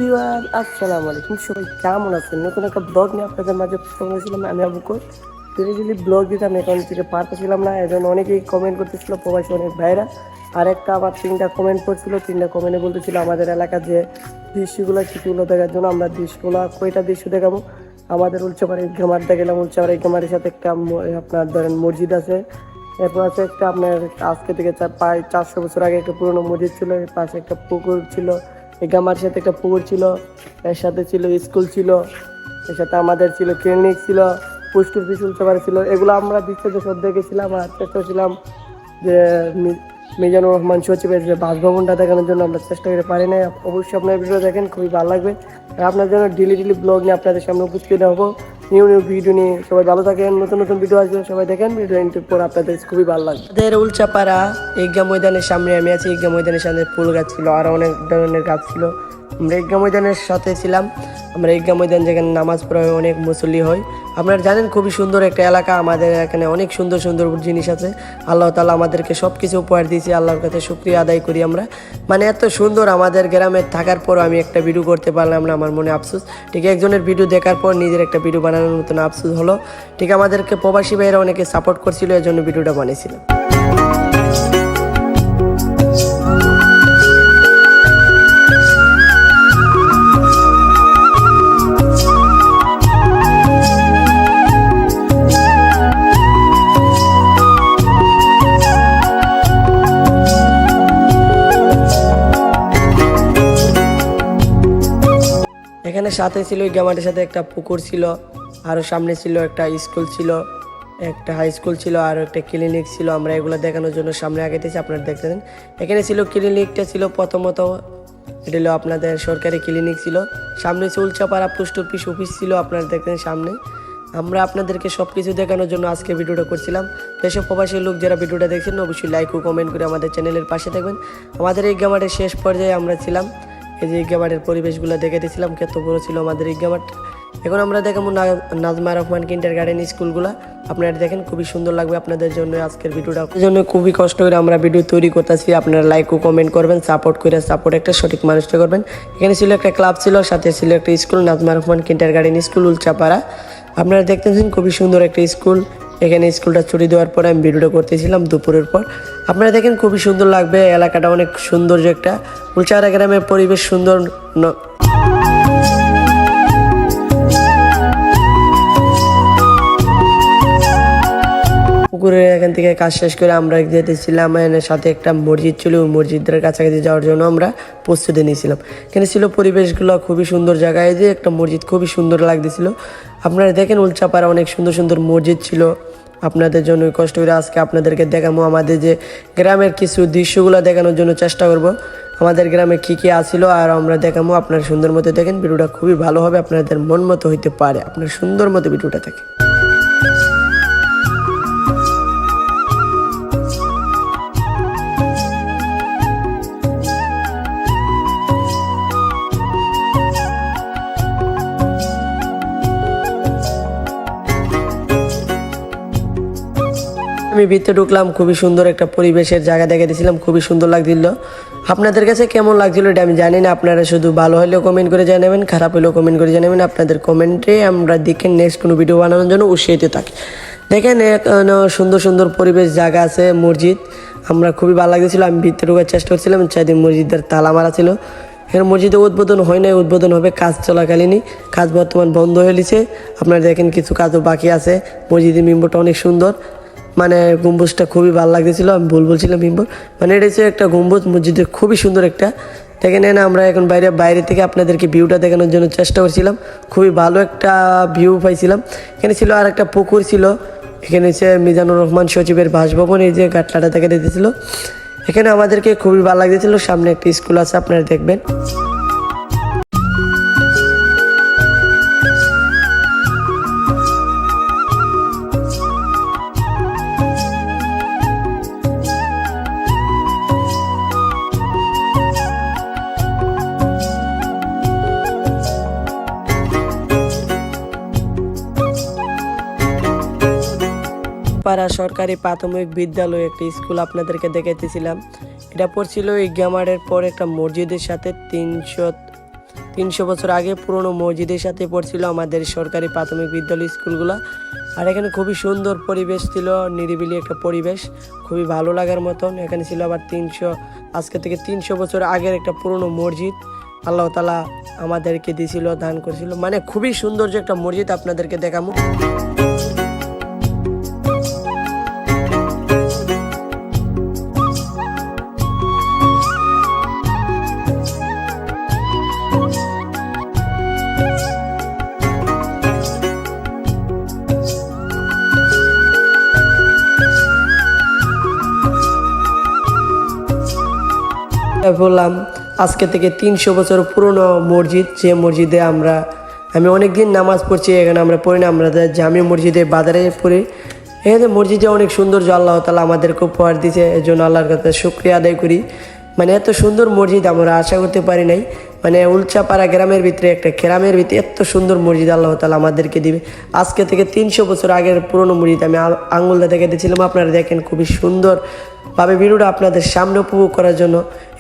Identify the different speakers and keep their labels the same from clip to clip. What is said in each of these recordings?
Speaker 1: Everyone, আসসালামু আলাইকুম। সবাই কেমন আছেন? নতুন একটা ব্লগ নিয়ে আপনাদের মাঝে উপস্থিত হয়েছিলাম। আমি আবুকর ডিলি ব্লগ দিতে আমি এখন থেকে পারতেছিলাম না, এজন্য অনেকেই কমেন্ট করতেছিল, প্রবাসী অনেক ভাইরা। আর একটা আবার 3টা কমেন্ট করছিল, 3টা কমেন্টে বলতেছিল আমাদের এলাকার যে দৃশ্যগুলো সেগুলো দেখার জন্য। আমরা দৃশ্যগুলো কয়টা দৃশ্য দেখাবো। আমাদের উলচাপাড়া ঈদগাহ মাঠে গেলাম। উলচাপাড়া ঈদগাহ মাঠের সাথে একটা আপনার ধরেন মসজিদ আছে। এরপর আছে একটা আপনার আজকে থেকে প্রায় 400 বছর আগে একটা পুরোনো মসজিদ ছিল। এর পাশে একটা পুকুর ছিল। এই গ্রামের সাথে একটা পুকুর ছিল, এর সাথে ছিল স্কুল ছিল, এর সাথে আমাদের ছিল ক্লিনিক ছিল, পোস্ট অফিস উল্টাপাড়া ছিল। এগুলো আমরা দৃশ্যতে সব দেখেছিলাম। আর চেষ্টা করছিলাম যে মিজানুর রহমান সচিবের যে বাসভবনটা দেখানোর জন্য আমরা চেষ্টা করে পারি না। অবশ্যই আপনার ভিডিও দেখেন, খুবই ভালো লাগবে। আর আপনার জন্য ডেলি ব্লগ নিয়ে আপনাদের সামনে উপস্থিত হবো, নিউ ভিডিও নিয়ে। সবাই ভালো থাকেন, নতুন নতুন ভিডিও আসবে, সবাই দেখেন। ভিডিও এন্ট্রির পর আপনাদের খুবই ভালো লাগবে। আমাদের উলচাপাড়া ঈদগাহ ময়দানের সামনে আমি আছি। ঈদগাহ ময়দানের সামনে ফুল গাছ ছিল, আরও অনেক ধরনের গাছ ছিল। আমরা ঈদগাহ ময়দানের সাথে ছিলাম। আমরা ঈদগাহ ময়দান যেখানে নামাজ পড়া হয়, অনেক মুসল্লি হয়। আপনারা জানেন খুবই সুন্দর একটা এলাকা। আমাদের এখানে অনেক সুন্দর সুন্দর জিনিস আছে। আল্লাহ তাআলা আমাদেরকে সব কিছু উপহার দিয়েছে, আল্লাহর কাছে শুকরিয়া আদায় করি আমরা। মানে এত সুন্দর আমাদের গ্রামে থাকার পরও আমি একটা ভিডিও করতে পারলাম না, আমার মনে আফসোস। ঠিক একজনের ভিডিও দেখার পর নিজের একটা ভিডিও বানানোর মতন আফসোস হলো। ঠিক আমাদেরকে প্রবাসী ভাইয়েরা অনেকে সাপোর্ট করছিল, এর জন্য ভিডিওটা বানিয়েছিলাম। এখানে সাথে ছিল ঈদগাহ মাঠের সাথে একটা পুকুর ছিল, আরও সামনে ছিল একটা স্কুল ছিল, একটা হাই স্কুল ছিল, আর একটা ক্লিনিক ছিল। আমরা এগুলো দেখানোর জন্য সামনে আগেতেছি, আপনারা দেখতেছেন। এখানে ছিল ক্লিনিকটা ছিল প্রথমত, এটা হলো আপনাদের সরকারি ক্লিনিক ছিল। সামনে ছিল উলচাপাড়া পোস্ট অফিস ছিল, আপনারা দেখতেন সামনে। আমরা আপনাদেরকে সব কিছু দেখানোর জন্য আজকে ভিডিওটা করছিলাম। দেশের প্রবাসী লোক যারা ভিডিওটা দেখছেন অবশ্যই লাইক ও কমেন্ট করে আমাদের চ্যানেলের পাশে থাকবেন। আমাদের ঈদগাহ মাঠের শেষ পর্যায়ে আমরা ছিলাম। এই যে ঈদগাহ মাঠের পরিবেশগুলো দেখে দিয়েছিলাম, কত বড় ছিল আমাদের ঈদগাহ মাঠ। এখন আমরা দেখাবো নাজমা রহমান কিন্ডারগার্টেন স্কুলগুলো। আপনারা দেখেন, খুবই সুন্দর লাগবে আপনাদের জন্য আজকের ভিডিওটা। এই জন্য খুবই কষ্ট করে আমরা ভিডিও তৈরি করতেছি। আপনারা লাইক ও কমেন্ট করবেন, সাপোর্ট একটা সঠিক মানুষটা করবেন। এখানে ছিল একটা ক্লাব ছিল, সাথে ছিল একটা school, Nazma Rahman kindergarten school Ulchapara. আপনারা দেখতেছেন খুবই সুন্দর একটা স্কুল। এখানে স্কুলটা ছুটি দেওয়ার পরে আমি ভিডিওটা করতেছিলাম দুপুরের পর। আপনারা দেখেন খুবই সুন্দর লাগবে, এলাকাটা অনেক সৌন্দর্য একটা। উলচাপাড়া গ্রামের পরিবেশ সুন্দর। পুকুরের এখান থেকে কাজ শেষ করে আমরা যেতেছিলাম, সাথে একটা মসজিদ ছিল, ওই মসজিদের কাছাকাছি যাওয়ার জন্য আমরা প্রস্তুতি নিয়েছিলাম। এখানে ছিল পরিবেশগুলো খুবই সুন্দর জায়গায়, যে একটা মসজিদ খুবই সুন্দর লাগতেছিল। আপনারা দেখেন উলচাপাড়া অনেক সুন্দর সুন্দর মসজিদ ছিল। আপনাদের জন্য কষ্ট করে আজকে আপনাদেরকে দেখাবো আমাদের যে গ্রামের কিছু দৃশ্যগুলো দেখানোর জন্য চেষ্টা করব। আমাদের গ্রামে কী কী আসিল আর আমরা দেখাবো। আপনারা সুন্দর মতো দেখেন, ভিডিওটা খুবই ভালো হবে, আপনাদের মন মতো হইতে পারে। আপনার সুন্দর মতো ভিডিওটা থাকে। আমি ভিতরে ঢুকলাম, খুবই সুন্দর একটা পরিবেশের জায়গা দেখে দিয়েছিলাম, খুবই সুন্দর লাগছিল। আপনাদের কাছে কেমন লাগছিল এটা আমি জানি না। আপনারা শুধু ভালো হলেও কমেন্ট করে জানাবেন, খারাপ হলেও কমেন্ট করে জানাবেন। আপনাদের কমেন্টে আমরা দেখেন নেক্সট কোনো ভিডিও বানানোর জন্য উৎসাহিত থাকি। দেখেন সুন্দর সুন্দর পরিবেশ জায়গা আছে, মসজিদ। আমরা খুবই ভালো লাগছিল। আমি ভিতরে ঢোকার চেষ্টা করছিলাম, চারিদিকে মসজিদের তালা মারা ছিল। এখানে মসজিদে উদ্বোধন হয় নাই, উদ্বোধন হবে কাজ চলাকালীনই। কাজ বর্তমান বন্ধ হয়ে গেছে। আপনারা দেখেন কিছু কাজও বাকি আছে। মসজিদের মিম্বরটা অনেক সুন্দর, মানে গম্বুজটা খুবই ভালো লাগতেছিল। আমি বলছিলাম মিম্বর, মানে এটা হচ্ছে একটা গম্বুজ মসজিদের, খুবই সুন্দর একটা। দেখেন আমরা এখন বাইরে থেকে আপনাদেরকে ভিউটা দেখানোর জন্য চেষ্টা করছিলাম। খুবই ভালো একটা ভিউ পাইছিলাম। এখানে ছিল আর একটা পুকুর ছিল। এখানে হচ্ছে মিজানুর রহমান সচিবের বাসভবন, এই যে গাটলাটা দেখে দিতেছিল। এখানে আমাদেরকে খুবই ভালো লাগতেছিল। সামনে একটা স্কুল আছে, আপনারা দেখবেন। পাড়া সরকারি প্রাথমিক বিদ্যালয় একটা স্কুল আপনাদেরকে দেখাইতেছিলাম। এটা পড়ছিল ঈদগাহ মাঠের পর একটা মসজিদের সাথে 300 বছর আগে পুরনো মসজিদের সাথে পড়ছিল আমাদের সরকারি প্রাথমিক বিদ্যালয় স্কুলগুলো। আর এখানে খুবই সুন্দর পরিবেশ ছিল, নিরিবিলি একটা পরিবেশ, খুবই ভালো লাগার মতন। এখানে ছিল আবার আজকে থেকে 300 বছর আগের একটা পুরনো মসজিদ আল্লাহ তাআলা আমাদেরকে দিয়েছিল, দান করেছিল। মানে খুবই সৌন্দর্য একটা মসজিদ, আপনাদেরকে দেখাবো। বললাম আজকে থেকে 300 বছর পুরনো মসজিদ, যে মসজিদে আমি অনেক দিন নামাজ পড়ছি। এখানে আমরা পড়ি না, আমরা জামি মসজিদে বাজারে পড়ি। এখানে মসজিদে অনেক সৌন্দর্য আল্লাহ তাআলা আমাদেরকে উপহার দিয়েছে, এর জন্য আল্লাহর কাছে শুকরিয়া আদায় করি। মানে এত সুন্দর মসজিদ আমরা আশা করতে পারি নাই। মানে উলচাপাড়া গ্রামের ভিতরে একটা গ্রামের ভিতরে এত সুন্দর মসজিদ আল্লাহ তাআলা আমাদেরকে দিবে। আজকে থেকে 300 বছর আগের পুরনো মসজিদ আমি আঙ্গুলটা দেখে দিয়েছিলাম। আপনারা দেখেন খুবই সুন্দরভাবে ভিডিওটা আপনাদের সামনে উপভোগ করার জন্য।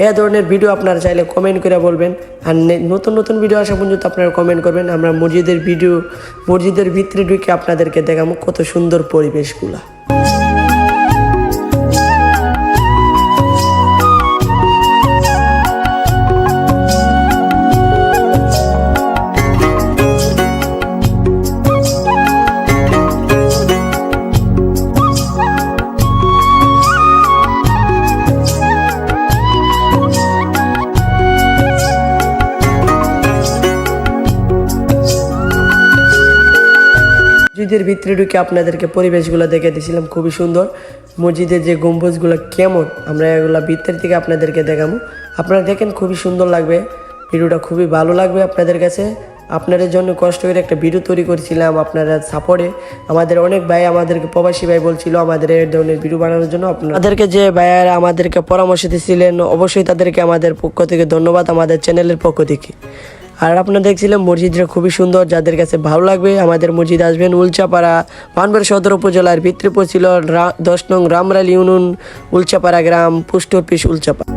Speaker 1: এ ধরনের ভিডিও আপনারা চাইলে কমেন্ট করে বলবেন, আর নতুন নতুন ভিডিও আসা পর্যন্ত আপনারা কমেন্ট করবেন। আমরা মসজিদের ভিতরে ঢুকে আপনাদেরকে দেখাবো কত সুন্দর পরিবেশগুলা। মসজিদের ভিতরে ঢুকে আপনাদেরকে পরিবেশগুলো দেখে দিয়েছিলাম, খুবই সুন্দর। মসজিদের যে গম্বুজগুলো কেমন, আমরা এগুলো ভিতর থেকে আপনাদেরকে দেখাবো। আপনারা দেখেন খুবই সুন্দর লাগবে, ভিডিওটা খুবই ভালো লাগবে আপনাদের কাছে। আপনাদের জন্য কষ্ট করে একটা ভিডিও তৈরি করেছিলাম আপনারা সাপোর্টে। আমাদের অনেক ভাই আমাদেরকে প্রবাসী ভাই বলছিল আমাদের এই ধরনের ভিডিও বানানোর জন্য। আপনাদেরকে যে ভাইয়ারা আমাদেরকে পরামর্শ দিয়েছিলেন, অবশ্যই তাদেরকে আমাদের পক্ষ থেকে ধন্যবাদ, আমাদের চ্যানেলের পক্ষ থেকে। আর আপনারা দেখছিলেন মসজিদটা খুবই সুন্দর, যাদের কাছে ভালো লাগবে আমাদের মসজিদ আসবেন। উলচাপাড়া পানবাড়ি সদর উপজেলার ভিতরে পড়ছিল 10 নং রামরালি ইউনিয়ন, উলচাপাড়া গ্রাম, পোস্ট অফিস উলচাপাড়া।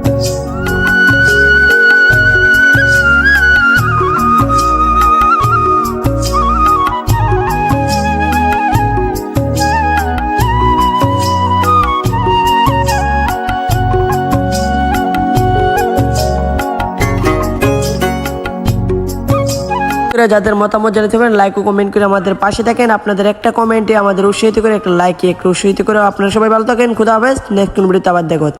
Speaker 1: যাদের মতামত জানাতে পারেন, লাইক ও কমেন্ট করে আমাদের পাশে থাকেন। আপনাদের একটা কমেন্টে আমাদের উৎসাহিত করে, একটা লাইকে একটু উৎসাহিত করে। আপনারা সবাই ভালো থাকেন, খুদা হাফেজ। নেক্সট কোন ভিডিওতে আবার দেখা হচ্ছে।